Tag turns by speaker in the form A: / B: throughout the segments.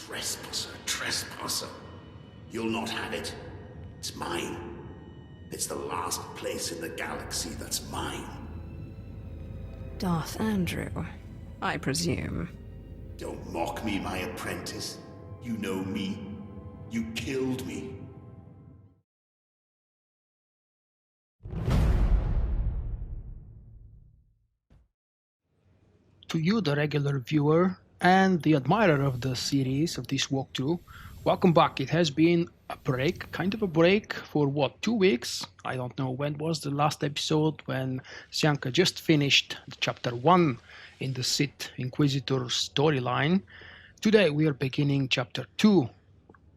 A: Trespasser, trespasser. You'll not have it. It's mine. It's the last place in the galaxy that's mine.
B: Darth Andrew, I presume.
A: Don't mock me, my apprentice. You know me. You killed me.
C: To you, the regular viewer and the admirer of the series of this walkthrough, welcome back. It has been a break, kind of a break for what, 2 weeks? I don't know when was the last episode, when Sianka just finished chapter 1 in the Sith Inquisitor storyline. Today we are beginning chapter 2.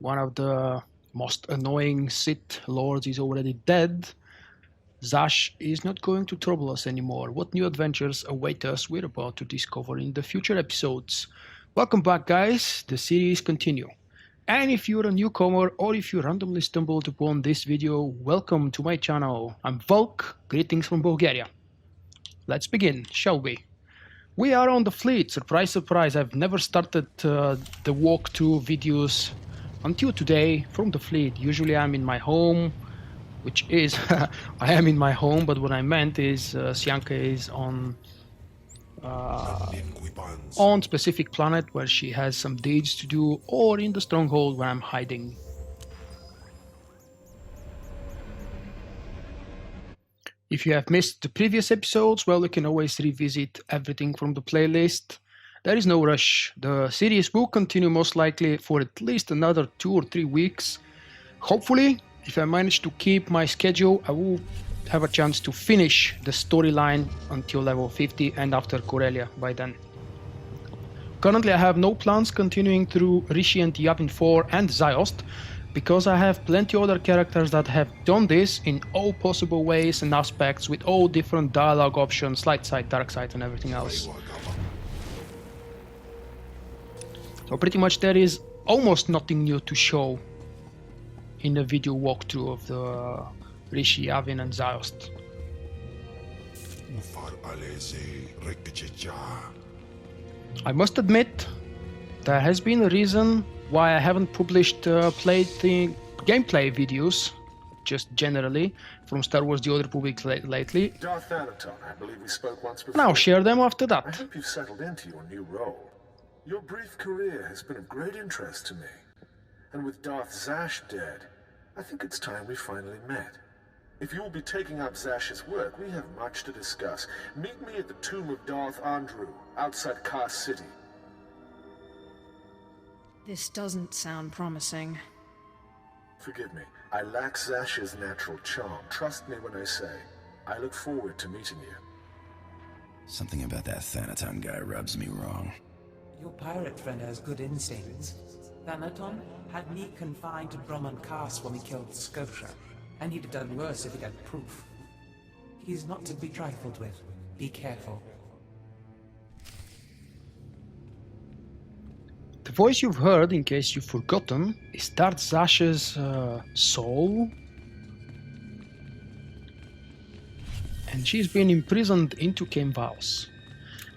C: One of the most annoying Sith Lords is already dead. Zash is not going to trouble us anymore. What new adventures await us, we're about to discover in the future episodes. Welcome back, guys. The series continue. And if you're a newcomer or if you randomly stumbled upon this video, welcome to my channel. I'm Volk. Greetings from Bulgaria. Let's begin, shall we? We are on the fleet. Surprise, surprise. I've never started the walkthrough videos until today from the fleet. Usually I'm in my home, which is I am in my home, but what I meant is Sianka is on specific planet where she has some deeds to do, or in the stronghold where I'm hiding. If you have missed the previous episodes, well, you can always revisit everything from the playlist. There is no rush. The series will continue most likely for at least another 2 or 3 weeks. Hopefully, if I manage to keep my schedule, I will have a chance to finish the storyline until level 50 and after Corellia by then. Currently I have no plans continuing through Rishi and Yavin 4 and Ziost, because I have plenty other characters that have done this in all possible ways and aspects with all different dialogue options, light side, dark side and everything else. So pretty much there is almost nothing new to show in the video walkthrough of the Rishi, Yavin and Ziost. I must admit, there has been a reason why I haven't published gameplay videos, just generally, from Star Wars The Old Republic lately.
D: Darth Zash, I believe we spoke once before.
C: Now share them after
D: I
C: that.
D: hope you've settled into your new role. Your brief career has been of great interest to me. And with Darth Zash dead, I think it's time we finally met. If you will be taking up Zash's work, we have much to discuss. Meet me at the tomb of Darth Andrew, outside Kaas City.
B: This doesn't sound promising.
D: Forgive me, I lack Zash's natural charm. Trust me when I say, I look forward to meeting you.
E: Something about that Thanaton guy rubs me wrong.
F: Your pirate friend has good instincts. Thanaton had me confined to Dromund Kaas when we killed Scotia, and he'd have done worse if he had proof. He's not to be trifled with. Be careful.
C: The voice you've heard, in case you've forgotten, is Darth Zash's soul. And she's been imprisoned in Tuken Vows.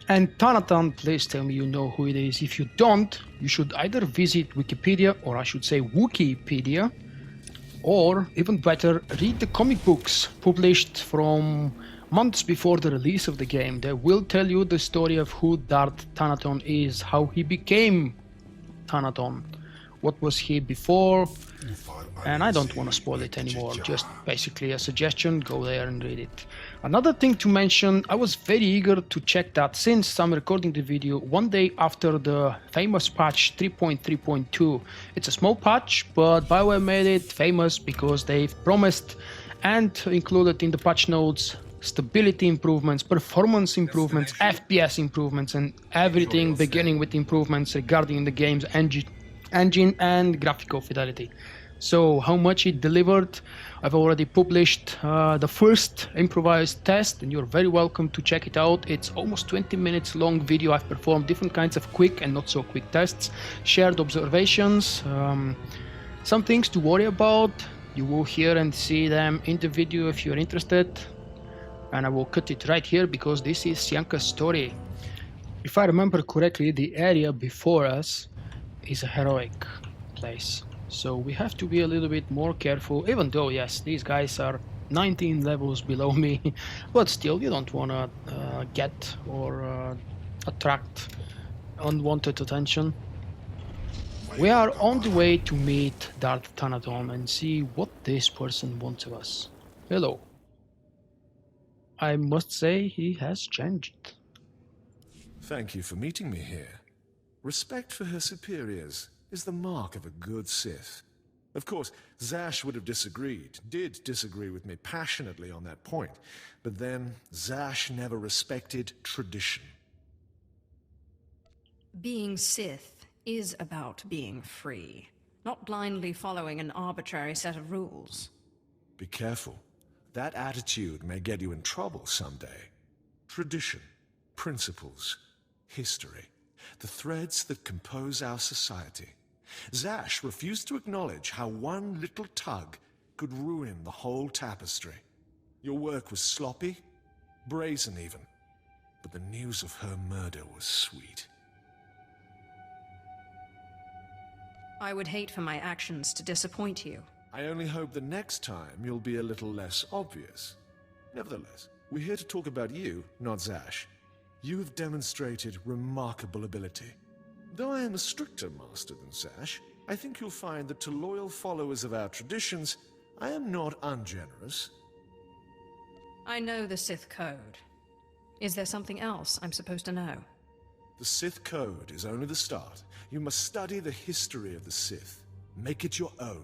C: And Thanaton, please tell me you know who it is. If you don't, you should either visit Wikipedia, or I should say Wikipedia, or even better, read the comic books published from months before the release of the game. They will tell you the story of who Darth Thanaton is, how he became Thanaton, what was he before, and I don't want to spoil it anymore, just basically a suggestion, go there and read it. Another thing to mention, I was very eager to check that since I'm recording the video one day after the famous patch 3.3.2. It's a small patch, but BioWare made it famous because they've promised and included in the patch notes stability improvements, performance improvements, FPS improvements, and everything beginning with improvements regarding the game's engine and graphical fidelity. So how much it delivered, I've already published the first improvised test, and you're very welcome to check it out. It's almost 20 minutes long video. I've performed different kinds of quick and not so quick tests, shared observations, some things to worry about. You will hear and see them in the video if you're interested. And I will cut it right here because this is Sianka's story. If I remember correctly, the area before us is a heroic place. So we have to be a little bit more careful, even though, yes, these guys are 19 levels below me, but still, you don't want to get or attract unwanted attention. We are on the way to meet Darth Thanaton and see what this person wants of us. Hello. I must say he has changed.
D: Thank you for meeting me here. Respect for her superiors is the mark of a good Sith. Of course, Zash would have did disagree with me passionately on that point, but then Zash never respected tradition.
B: Being Sith is about being free, not blindly following an arbitrary set of rules.
D: Be careful. That attitude may get you in trouble someday. Tradition, principles, history, the threads that compose our society. Zash refused to acknowledge how one little tug could ruin the whole tapestry. Your work was sloppy, brazen even, but the news of her murder was sweet.
B: I would hate for my actions to disappoint you.
D: I only hope the next time you'll be a little less obvious. Nevertheless, we're here to talk about you, not Zash. You have demonstrated remarkable ability. Though I am a stricter master than Zash, I think you'll find that to loyal followers of our traditions, I am not ungenerous.
B: I know the Sith Code. Is there something else I'm supposed to know?
D: The Sith Code is only the start. You must study the history of the Sith. Make it your own.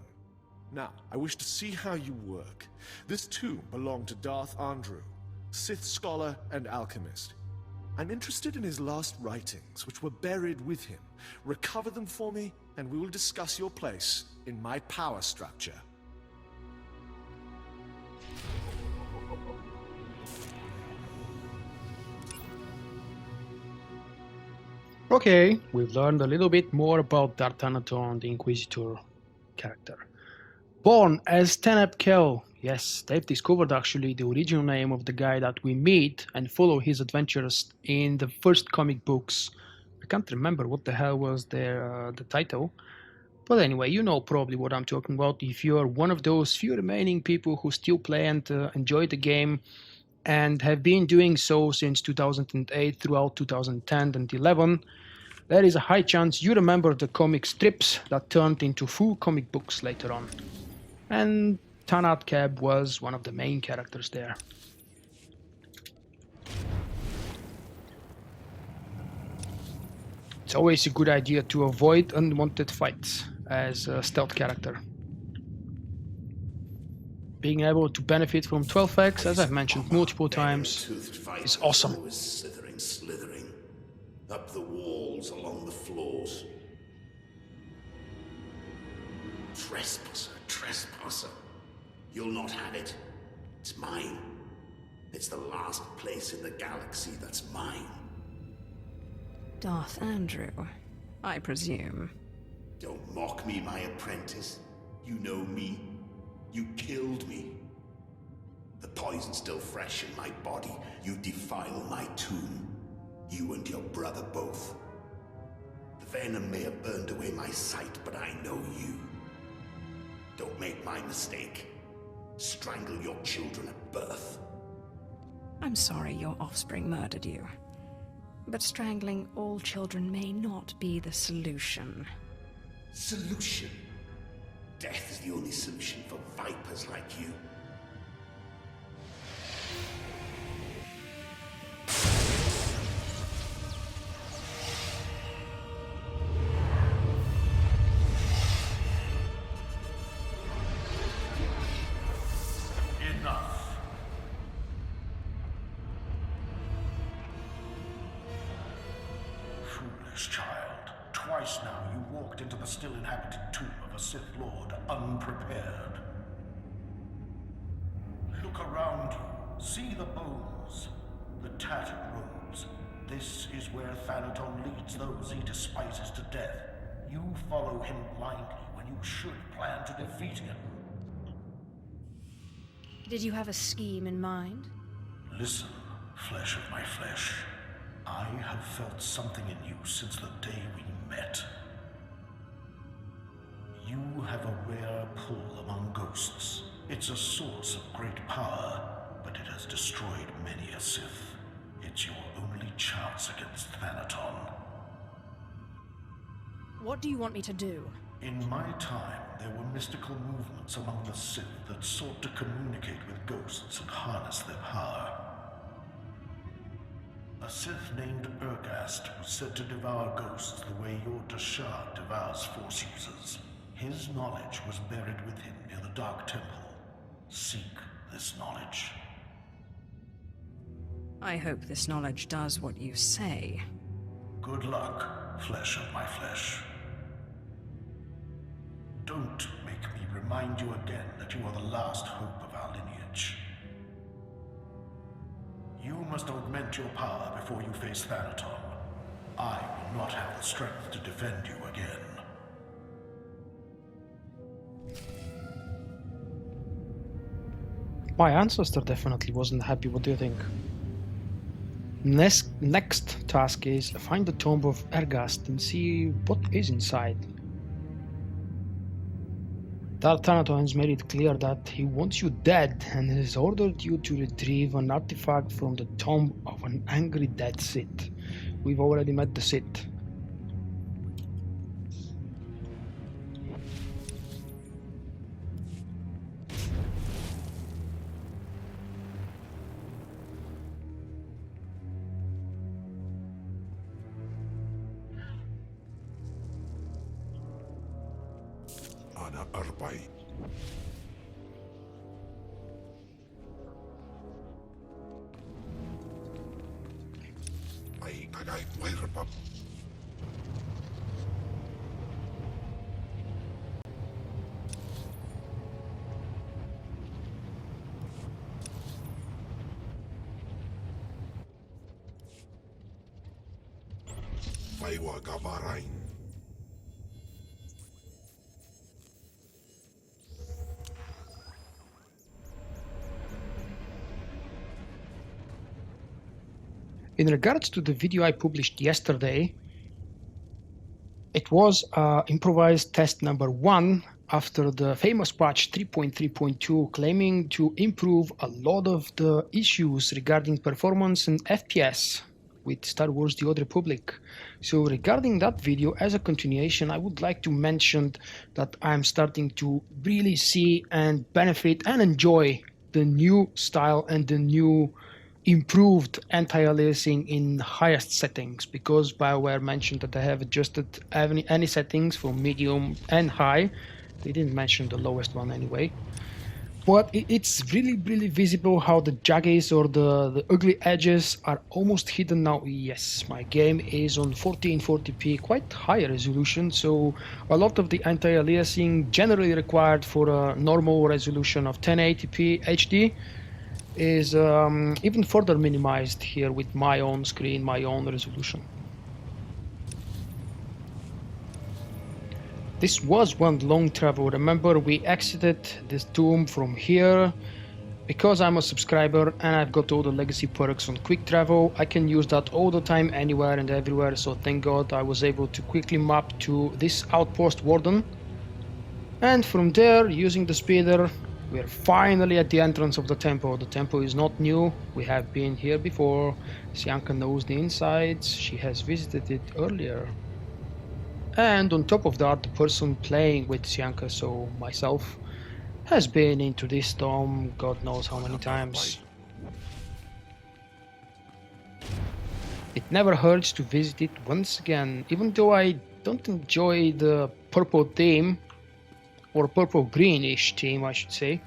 D: Now, I wish to see how you work. This tomb belonged to Darth Andrew, Sith scholar and alchemist. I'm interested in his last writings, which were buried with him. Recover them for me, and we will discuss your place in my power structure.
C: Okay, we've learned a little bit more about Darth Thanaton, the Inquisitor character. Born as Teneb Kel, yes, they've discovered actually the original name of the guy that we meet and follow his adventures in the first comic books. I can't remember what the hell was the title. But anyway, you know probably what I'm talking about if you're one of those few remaining people who still play and enjoy the game and have been doing so since 2008 throughout 2010 and 11. There is a high chance you remember the comic strips that turned into full comic books later on. And Tanat Keb was one of the main characters there. It's always a good idea to avoid unwanted fights as a stealth character. Being able to benefit from 12x, as I've mentioned multiple times, is awesome.
A: Slithering up the walls, along the floors. Trespasser. You'll not have it. It's mine. It's the last place in the galaxy that's mine.
B: Darth Andrew, I presume.
A: Don't mock me, my apprentice. You know me. You killed me. The poison's still fresh in my body. You defile my tomb. You and your brother both. The venom may have burned away my sight, but I know you. Don't make my mistake. Strangle your children at birth.
B: I'm sorry your offspring murdered you. But strangling all children may not be the solution.
A: Solution? Death is the only solution for vipers like you.
G: Enough. Foolish child. Twice now you walked into the still inhabited tomb of a Sith Lord unprepared. Look around you. See the bones, the tattered robes. This is where Thanaton leads those he despises to death. You follow him blindly when you should plan to defeat him.
B: Did you have a scheme in mind?
G: Listen, flesh of my flesh. I have felt something in you since the day we met. a rare pull among ghosts. It's a source of great power, but it has destroyed many a Sith. It's your only chance against Thanaton.
B: What do you want me to do?
G: In my time, there were mystical movements among the Sith that sought to communicate with ghosts and harness their power. A Sith named Ergast was said to devour ghosts the way your Dashar devours Force users. His knowledge was buried with him near the Dark Temple. Seek this knowledge.
B: I hope this knowledge does what you say.
G: Good luck, flesh of my flesh. Don't make me remind you again that you are the last hope of our lineage. You must augment your power before you face Thanaton. I will not have the strength to defend you again.
C: My ancestor definitely wasn't happy. What do you think? Next task is find the tomb of Ergast and see what is inside. Darth Thanaton has made it clear that he wants you dead and has ordered you to retrieve an artifact from the tomb of an angry dead Sith. We've already met the Sith. In regards to the video I published yesterday, it was improvised test number 1 after the famous patch 3.3.2 claiming to improve a lot of the issues regarding performance and FPS with Star Wars The Old Republic. So regarding that video, as a continuation, I would like to mention that I'm starting to really see and benefit and enjoy the new style and the new improved anti-aliasing in highest settings, because BioWare mentioned that they have adjusted any settings from medium and high. They didn't mention the lowest one anyway. But it's really visible how the jaggies or the ugly edges are almost hidden now. Yes, my game is on 1440p, quite high resolution, so a lot of the anti-aliasing generally required for a normal resolution of 1080p HD is even further minimized here with my own screen, my own resolution. This was one long travel. Remember, we exited this tomb from here. Because I'm a subscriber and I've got all the legacy perks on quick travel, I can use that all the time, anywhere and everywhere, so thank God I was able to quickly map to this outpost Warden. And from there, using the speeder, we're finally at the entrance of the temple. The temple is not new, we have been here before. Sianka knows the insides, she has visited it earlier. And on top of that, the person playing with Sianka, so myself, has been into this tomb God knows how many times. It never hurts to visit it once again, even though I don't enjoy the purple theme, or purple-greenish theme I should say.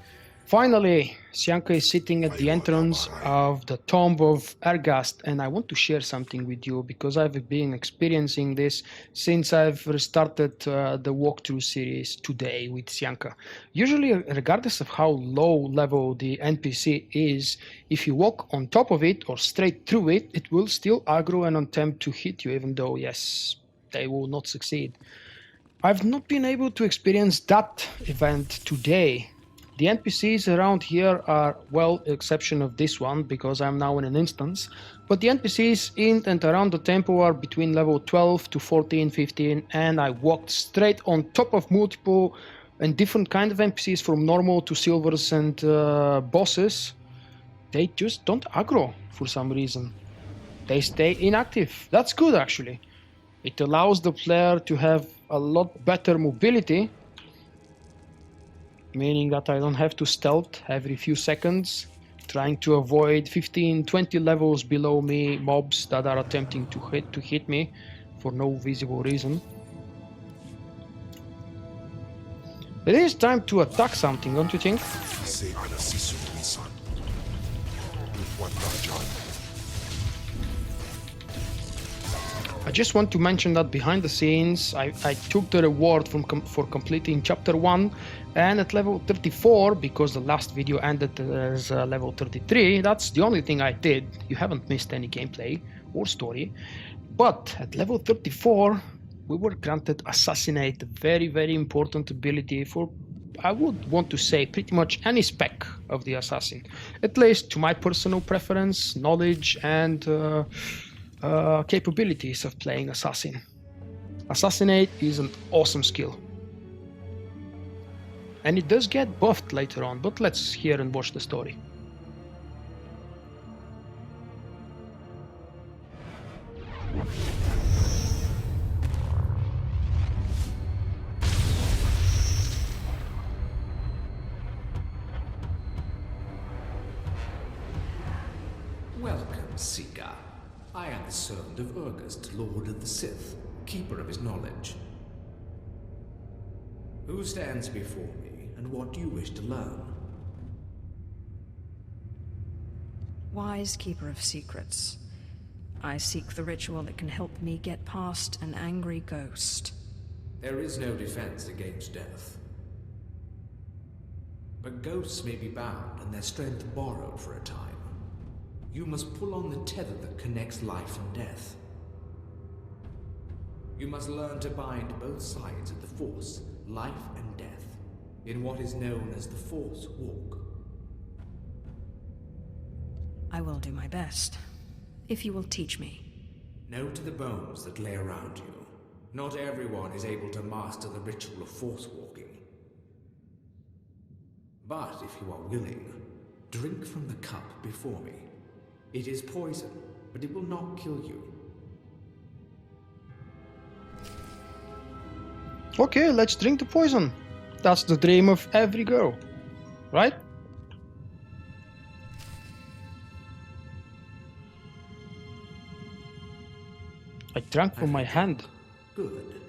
C: Finally, Sianka is sitting at the entrance of the tomb of Ergast, and I want to share something with you because I've been experiencing this since I've restarted the walkthrough series today with Sianka. Usually, regardless of how low level the NPC is, if you walk on top of it or straight through it, it will still aggro and attempt to hit you, even though, yes, they will not succeed. I've not been able to experience that event today. The NPCs around here are, well, exception of this one, because I'm now in an instance, but the NPCs in and around the temple are between level 12 to 14, 15, and I walked straight on top of multiple and different kind of NPCs from normal to silvers and bosses, they just don't aggro for some reason. They stay inactive. That's good, actually. It allows the player to have a lot better mobility, meaning that I don't have to stealth every few seconds, trying to avoid 15, 20 levels below me mobs that are attempting to hit me for no visible reason. It is time to attack something, don't you think? I just want to mention that behind the scenes, I took the reward for completing chapter 1, and at level 34, because the last video ended as level 33, that's the only thing I did. You haven't missed any gameplay or story. But at level 34, we were granted Assassinate, a very, very important ability for, I would want to say, pretty much any spec of the Assassin. At least to my personal preference, knowledge, and capabilities of playing Assassin. Assassinate is an awesome skill. And it does get buffed later on, but let's hear and watch the story.
H: Welcome, Seeker. I am the servant of Urgust, Lord of the Sith, keeper of his knowledge. Who stands before me, and what do you wish to learn?
B: Wise keeper of secrets. I seek the ritual that can help me get past an angry ghost.
H: There is no defense against death. But ghosts may be bound and their strength borrowed for a time. You must pull on the tether that connects life and death. You must learn to bind both sides of the Force, life and death, in what is known as the Force Walk.
B: I will do my best, if you will teach me.
H: Know to the bones that lay around you. Not everyone is able to master the ritual of Force Walking. But if you are willing, drink from the cup before me. It is poison, but it will not kill you.
C: Okay, let's drink the poison. That's the dream of every girl, right? I drank from my hand.
H: Good.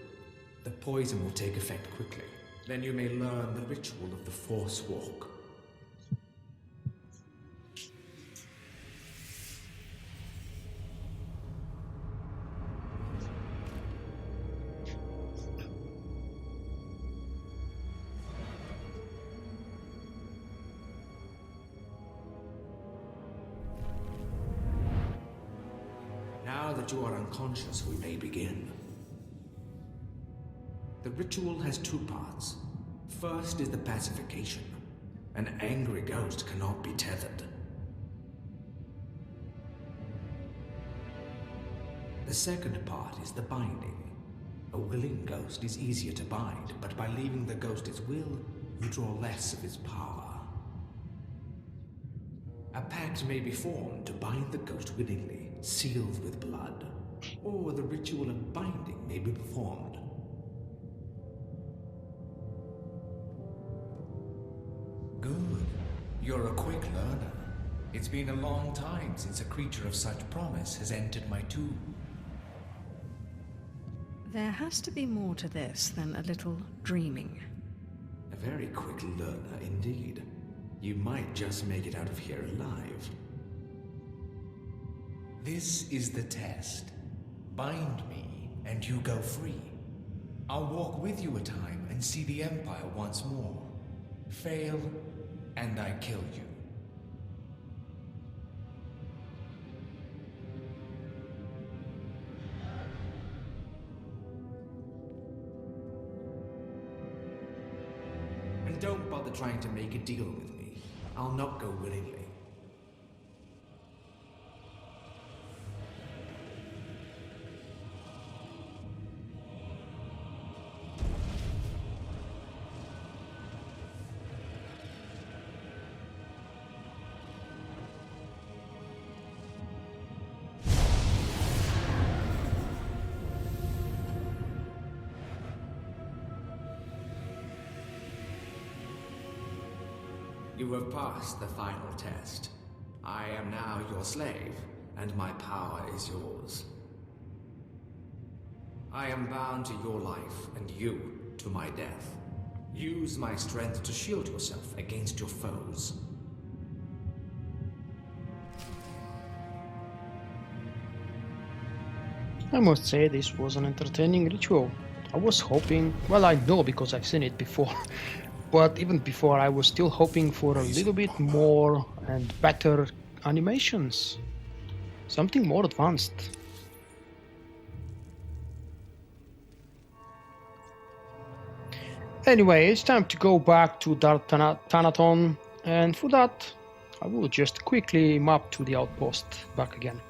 H: The poison will take effect quickly. Then you may learn the ritual of the Force Walk. Now that you are unconscious, we may begin. The ritual has two parts. First is the pacification. An angry ghost cannot be tethered. The second part is the binding. A willing ghost is easier to bind, but by leaving the ghost its will, you draw less of its power. A pact may be formed to bind the ghost willingly, sealed with blood, or the ritual of binding may be performed. Good. You're a quick learner. It's been a long time since a creature of such promise has entered my tomb.
B: There has to be more to this than a little dreaming.
H: A very quick learner indeed. You might just make it out of here alive. This is the test. Bind me, and you go free. I'll walk with you a time and see the Empire once more. Fail, and I kill you. And don't bother trying to make a deal with me. I'll not go willingly. You have passed the final test. I am now your slave, and my power is yours. I am bound to your life, and you to my death. Use my strength to shield yourself against your foes.
C: I must say this was an entertaining ritual. I was hoping, well, I know because I've seen it before, but even before I was still hoping for a little bit more and better animations. Something more advanced. Anyway, it's time to go back to Darth Thanaton, and for that I will just quickly map to the outpost back again.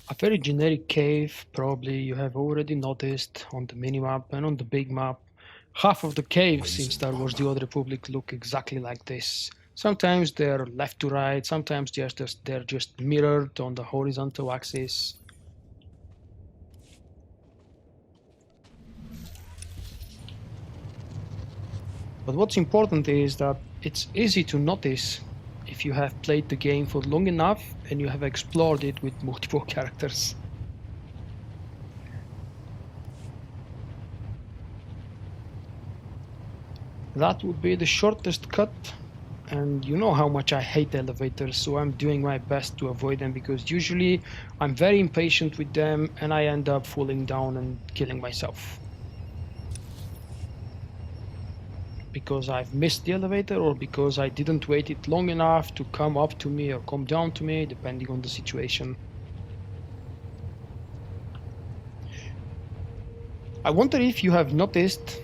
C: A very generic cave, probably you have already noticed on the minimap and on the big map. Half of the caves in Star Wars The Old Republic look exactly like this. Sometimes they're left to right, sometimes they're just mirrored on the horizontal axis. But what's important is that it's easy to notice if you have played the game for long enough and you have explored it with multiple characters. That would be the shortest cut, and you know how much I hate elevators, so I'm doing my best to avoid them because usually I'm very impatient with them and I end up falling down and killing myself. Because I've missed the elevator or because I didn't wait it long enough to come up to me or come down to me, depending on the situation. I wonder if you have noticed,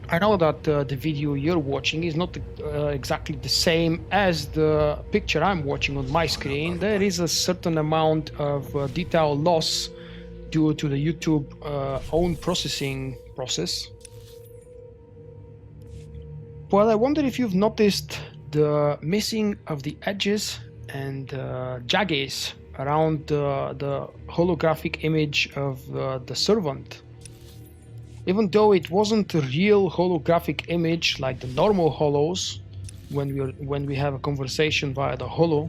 C: I know that the video you're watching is not exactly the same as the picture I'm watching on my screen. There is a certain amount of detail loss due to the YouTube own processing process. But I wonder if you've noticed the missing of the edges and jaggeds around the holographic image of the servant. Even though it wasn't a real holographic image like the normal holos when we have a conversation via the holo,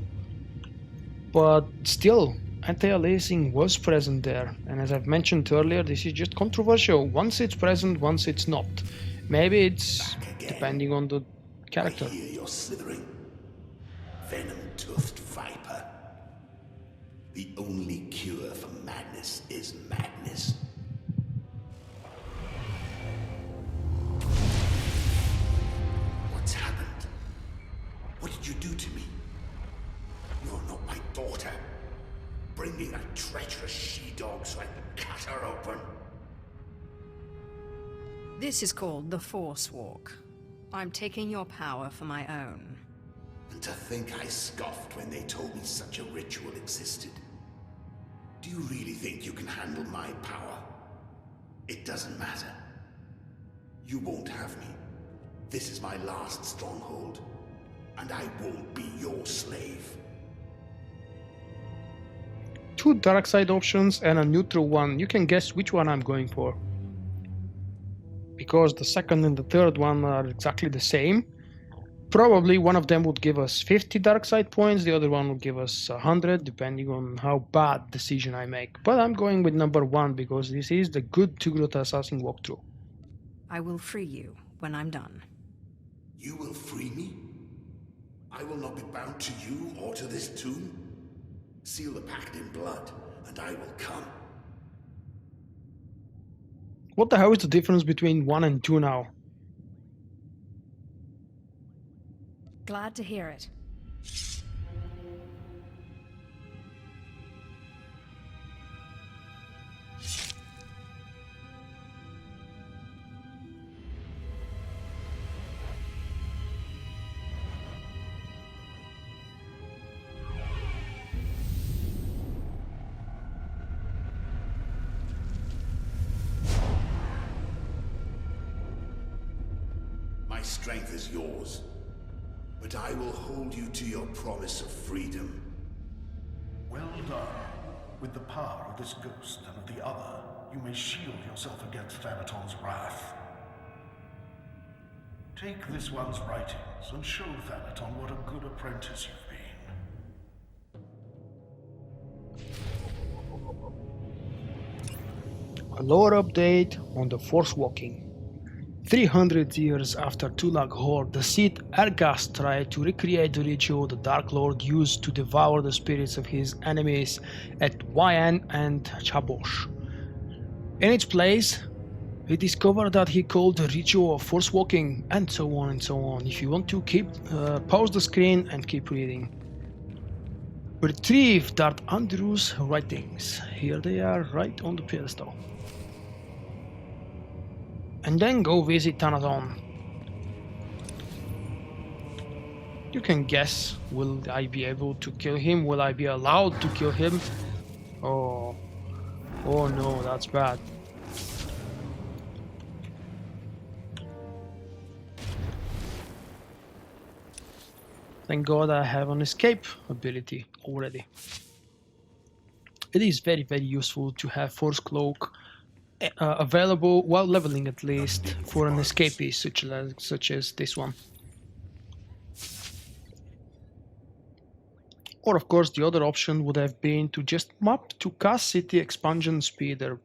C: but still anti-aliasing was present there. And as I've mentioned earlier, this is just controversial. Once it's present, once it's not. Maybe it's depending on the character.
A: I hear you're slithering. Venom-toothed viper. The only cure for madness is madness. What's happened? What did you do to me? You're not my daughter. Bring me that treacherous she-dog so I can cut her open.
B: This is called the Force Walk. I'm taking your power for my own.
A: And to think I scoffed when they told me such a ritual existed. Do you really think you can handle my power? It doesn't matter. You won't have me. This is my last stronghold, and I won't be your slave.
C: 2 dark side options and a neutral one. You can guess which one I'm going for. Because the second and the third one are exactly the same. Probably one of them would give us 50 dark side points, the other one would give us 100, depending on how bad decision I make. But I'm going with number 1 because this is the good Togruta assassin walkthrough.
B: I will free you when I'm done.
A: You will free me? I will not be bound to you or to this tomb. Seal the pact in blood, and I will come.
C: What the hell is the difference between 1 and 2 now?
B: Glad to hear it.
A: My strength is yours, but I will hold you to your promise of freedom.
G: Well done. With the power of this ghost and of the other, you may shield yourself against Thanaton's wrath. Take this one's writings and show Thanaton what a good apprentice you've been.
C: A lore update on the Force Walking. 300 years after Tulag Horde, the Sith Ergas tried to recreate the ritual the Dark Lord used to devour the spirits of his enemies at Wayan and Chabosh. In its place, he discovered that he called the ritual of Force Walking, and so on and so on. If you want to pause the screen and keep reading. Retrieve Darth Andrew's writings. Here they are, right on the pedestal. And then go visit Thanaton. You can guess, will I be able to kill him? Will I be allowed to kill him? Oh no, that's bad. Thank God I have an escape ability already. It is very, very useful to have Force Cloak available while leveling, at least for an escapee such as this one. Or of course the other option would have been to just map to Kaas City Expansion Speeder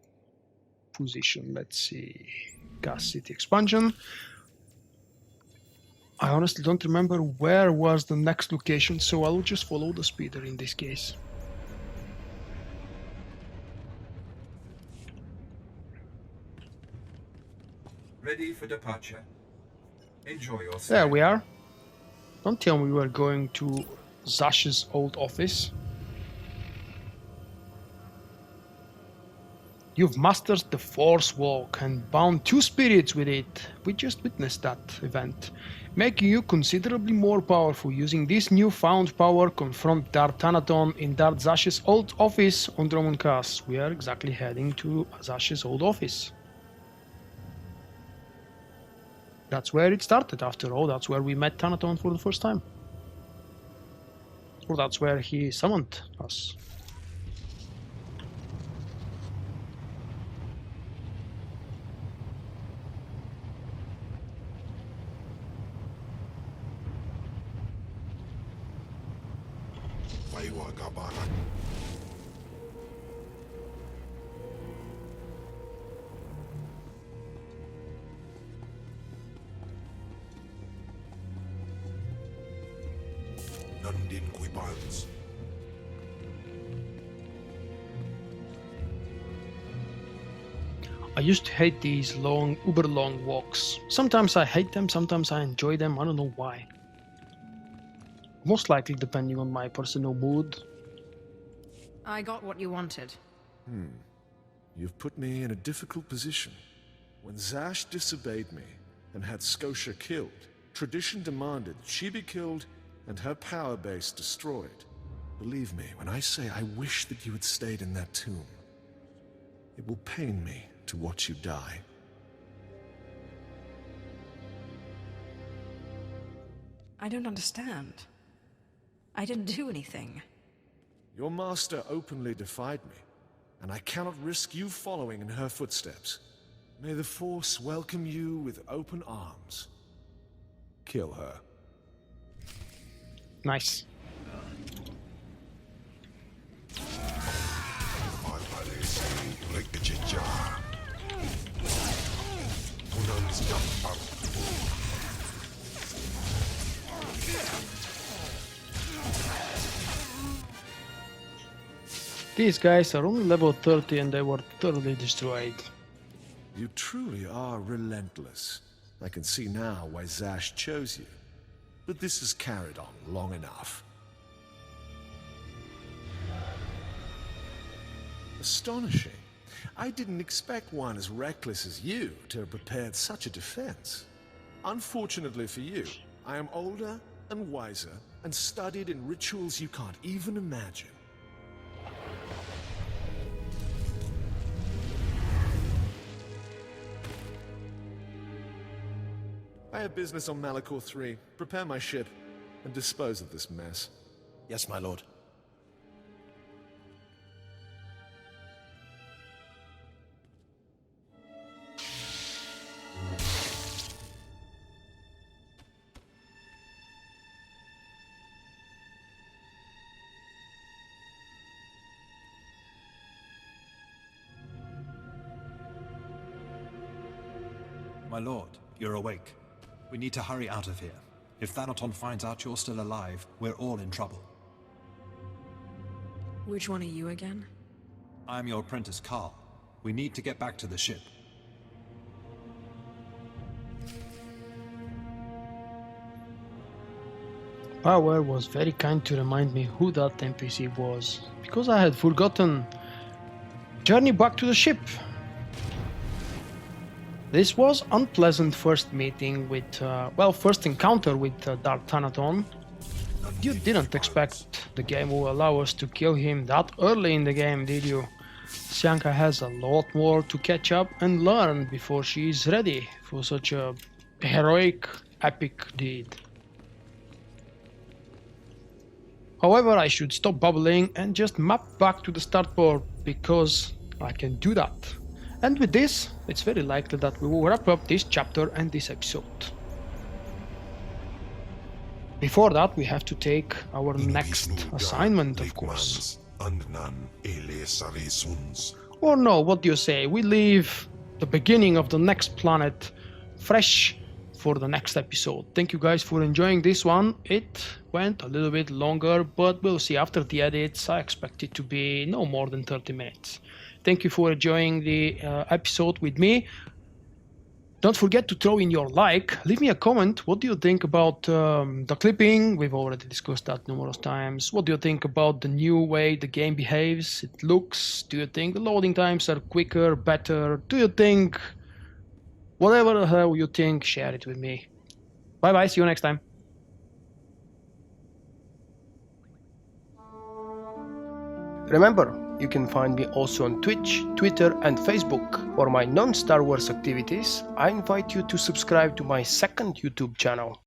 C: position. Let's see, Kaas City Expansion. I honestly don't remember where was the next location, so I'll just follow the speeder in this case.
I: Ready for departure. Enjoy your stay.
C: There we are. Don't tell me we're going to Zash's old office. You've mastered the Force Walk and bound 2 spirits with it. We just witnessed that event, making you considerably more powerful. Using this newfound power, confront Darth Thanaton in Darth Zash's old office on Dromund Kaas. We are exactly heading to Zash's old office. That's where it started, after all. That's where we met Thanaton for the first time. Or that's where he summoned us. I used to hate these long, uber long walks. Sometimes I hate them, sometimes I enjoy them, I don't know why. Most likely depending on my personal mood.
B: I got what you wanted.
D: You've put me in a difficult position. When Zash disobeyed me and had Scotia killed, tradition demanded she be killed and her power base destroyed. Believe me when I say I wish that you had stayed in that tomb. It will pain me to watch you die.
B: I don't understand. I didn't do anything.
D: Your master openly defied me, and I cannot risk you following in her footsteps. May the Force welcome you with open arms. Kill her.
C: Nice. These guys are only level 30 and they were thoroughly destroyed.
D: You truly are relentless. I can see now why Zash chose you. But this has carried on long enough. Astonishing. I didn't expect one as reckless as you to have prepared such a defense. Unfortunately for you, I am older and wiser and studied in rituals you can't even imagine. I have business on Malachor 3. Prepare my ship and dispose of this mess.
E: Yes, my lord.
J: My lord, you're awake. We need to hurry out of here. If Thanaton finds out you're still alive, we're all in trouble.
B: Which one are you again?
J: I'm your apprentice, Carl. We need to get back to the ship.
C: Power was very kind to remind me who that NPC was, because I had forgotten. Journey back to the ship. This was unpleasant first meeting with, first encounter with Darth Thanaton. You didn't expect the game will allow us to kill him that early in the game, did you? Sianka has a lot more to catch up and learn before she is ready for such a heroic, epic deed. However, I should stop babbling and just map back to the start board, because I can do that. And with this, it's very likely that we will wrap up this chapter and this episode. Before that, we have to take our next assignment, of course. Or no, what do you say? We leave the beginning of the next planet fresh for the next episode. Thank you guys for enjoying this one. It went a little bit longer, but we'll see after the edits. I expect it to be no more than 30 minutes. Thank you for enjoying the episode with me. Don't forget to throw in your like. Leave me a comment. What do you think about the clipping? We've already discussed that numerous times. What do you think about the new way the game behaves? It looks. Do you think the loading times are quicker, better? Do you think... Whatever the hell you think, share it with me. Bye bye, see you next time. Remember, you can find me also on Twitch, Twitter and Facebook. For my non-Star Wars activities, I invite you to subscribe to my second YouTube channel.